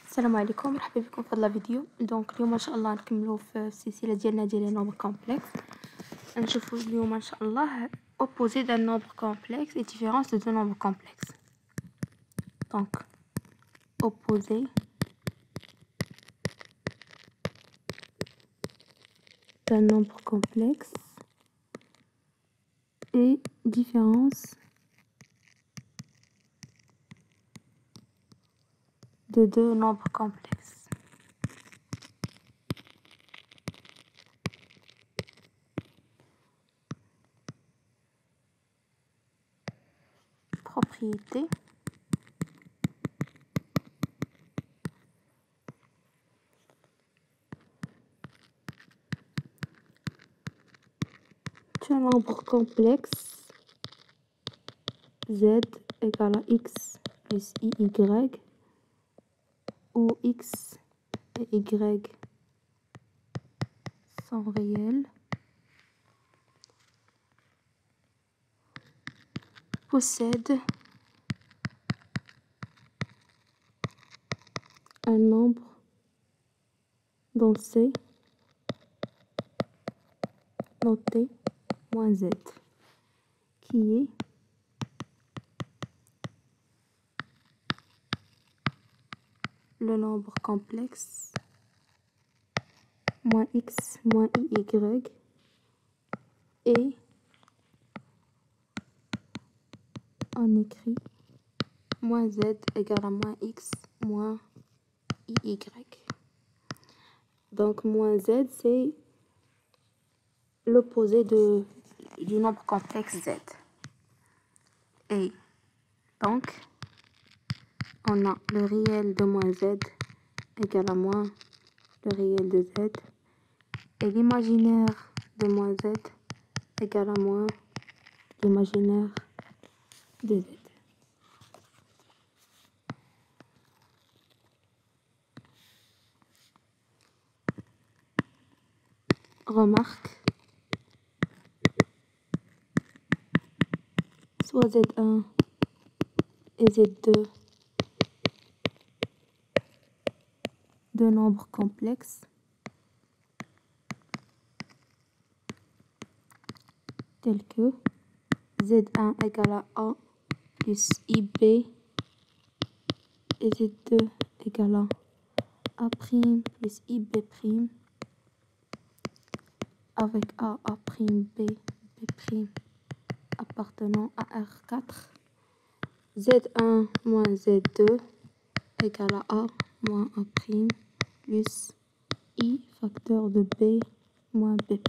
السلام عليكم، مرحبا بكم في هذا الفيديو. دونك اليوم ان شاء الله نكملوا في السلسله ديالنا ديال لي نومبر كومبلكس. نشوفوا اليوم ان شاء الله opposé d'un nombre complexe et différence de deux nombres complexes. Donc opposé d'un nombre complexe et différence de deux nombres complexes. Propriété. Un nombre complexe z égale à x plus iy, où x et y sont réels, possède un nombre dont C noté moins z, qui est le nombre complexe moins x moins iy et on écrit moins z égale à moins x moins iy. Donc moins z c'est l'opposé du nombre complexe z. Et donc on a le réel de moins z égale à moins le réel de z et l'imaginaire de moins z égale à moins l'imaginaire de z. Remarque, soit z1 et z2 deux nombres complexes tels que z1 égale à a plus ib et z2 égale à a' plus ib' avec a, b, b' appartenant à R4. Z1 moins Z2 égale à a moins a' plus i facteur de b moins b'.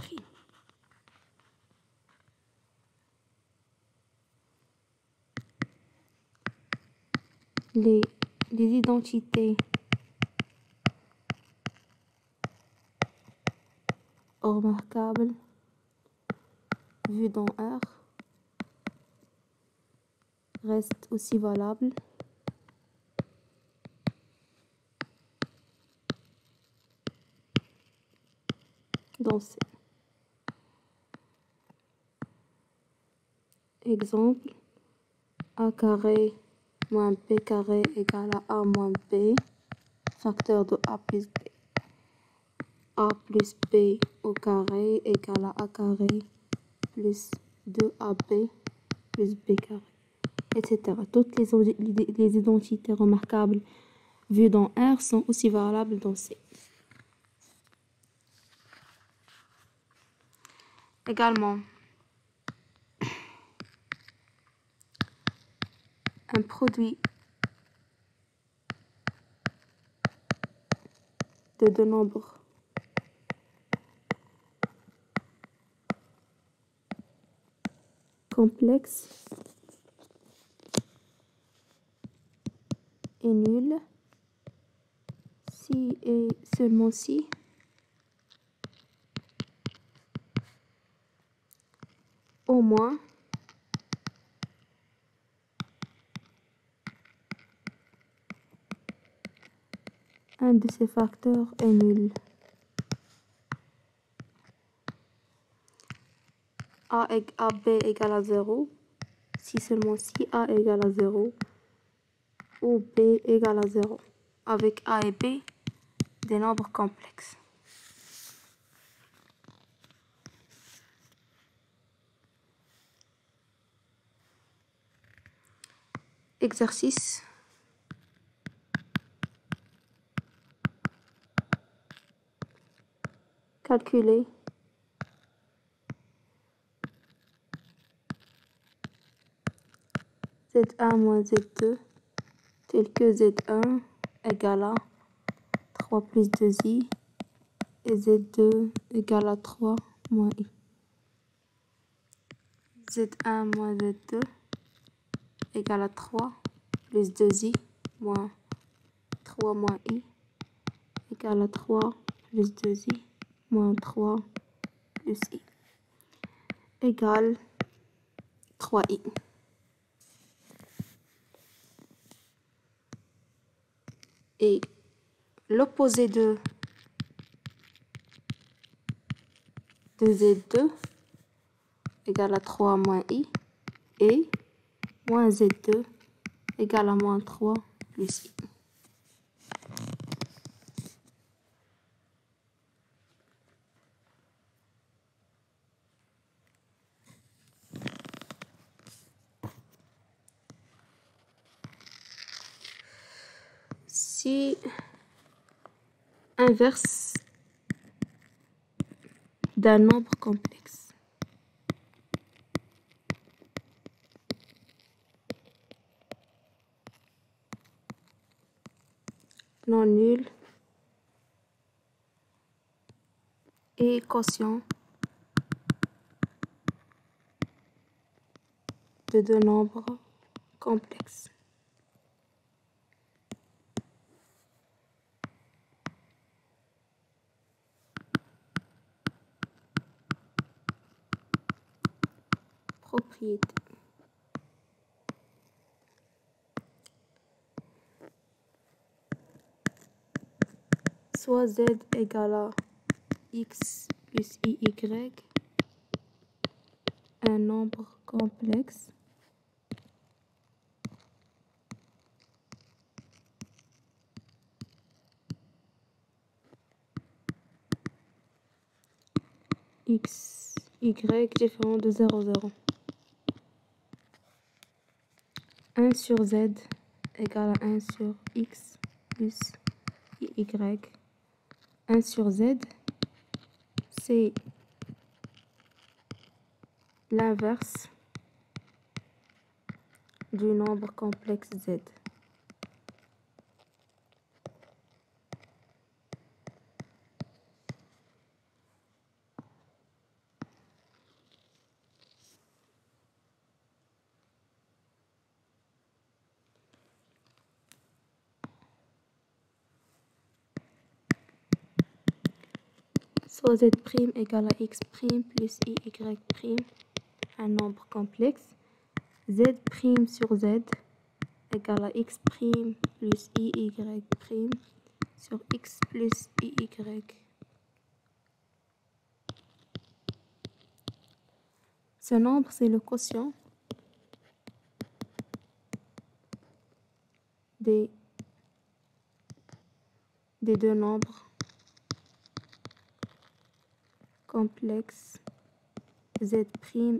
Les identités remarquables vues dans R restent aussi valables dans C. Exemple, a carré moins b carré égale à a moins b, facteur de a plus b. A plus b au carré égale à a carré plus 2ab plus b carré, etc. Toutes les identités remarquables vues dans R sont aussi valables dans C. Également, un produit de deux nombres complexes est nul si et seulement si au moins un de ces facteurs est nul. AB égale à 0, si seulement si A égale à 0 ou B égale à 0. avec A et B des nombres complexes. Exercice. Calculer Z1 moins Z2 tel que Z1 égale à 3 plus 2i et Z2 égale à 3 moins i. Z1 moins Z2 égale à 3 plus 2i moins 3 moins i égale à 3 plus 2i moins 3 plus i égale 3i. Et l'opposé de Z2 égale à 3 moins i et moins Z2 égale à moins 3 plus i. Si inverse d'un nombre complexe. Non nul et quotient de deux nombres complexes. Propriété. Soit Z égale à X plus IY, un nombre complexe, X, Y différent de 0, 0. 1 sur Z égale à 1 sur X plus Y. 1 sur Z, c'est l'inverse du nombre complexe Z. Soit Z' égale à X' plus IY', un nombre complexe. Z' sur Z égale à X' plus IY' sur X plus IY. Ce nombre, c'est le quotient des deux nombres complexes Z'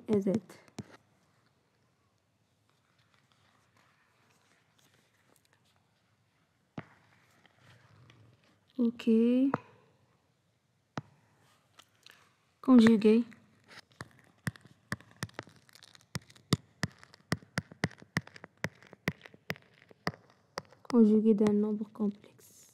et Z. Ok. Conjuguer. Conjugué d'un nombre complexe.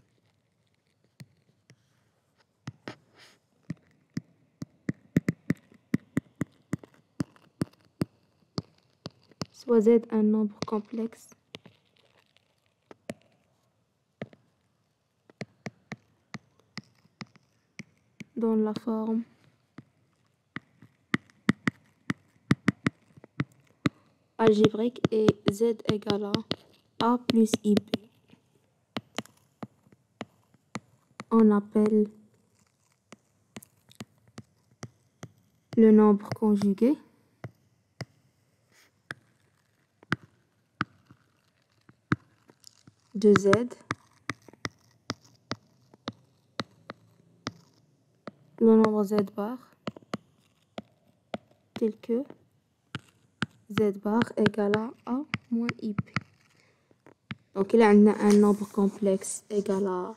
Soit Z un nombre complexe dans la forme algébrique et Z égale à A plus IB. On appelle le nombre conjugué de Z nombre z bar tel que z bar égale à a moins ip. Donc, il y a un nombre complexe égal à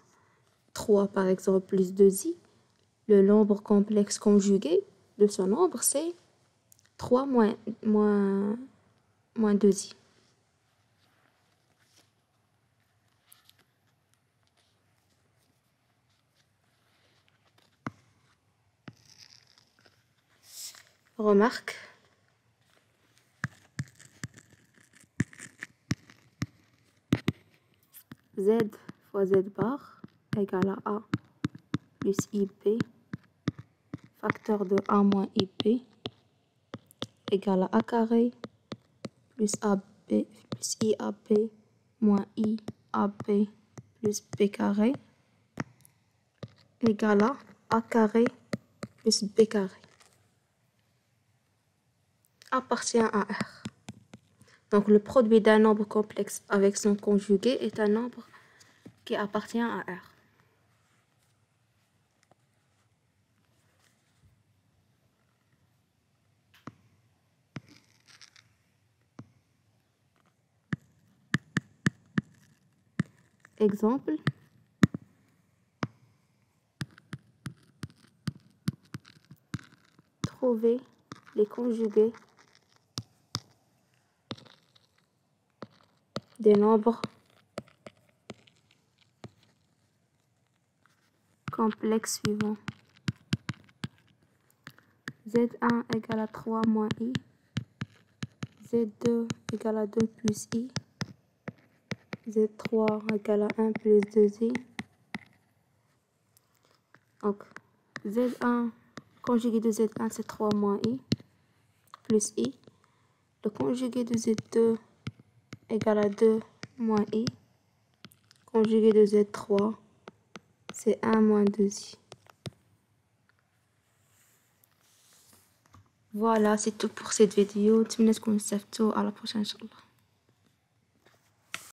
3, par exemple, plus 2i. Le nombre complexe conjugué de ce nombre, c'est 3 moins 2i. Remarque. Z fois z bar égale à a plus ip, facteur de a moins ip, égale à a carré plus ab plus iab moins iab plus b carré, égale à a carré plus b carré. Appartient à R. Donc, le produit d'un nombre complexe avec son conjugué est un nombre qui appartient à R. Exemple. Trouver les conjugués des nombres complexes suivants. Z1 égale à 3 moins i, Z2 égale à 2 plus i, Z3 égale à 1 plus 2i. Donc, Z1, conjugué de Z1, c'est 3 moins i, plus i. Le conjugué de Z2 égale à 2 moins i. Conjugué de Z3, c'est 1 moins 2i. Voilà, c'est tout pour cette vidéo. À la prochaine, Inch'Allah.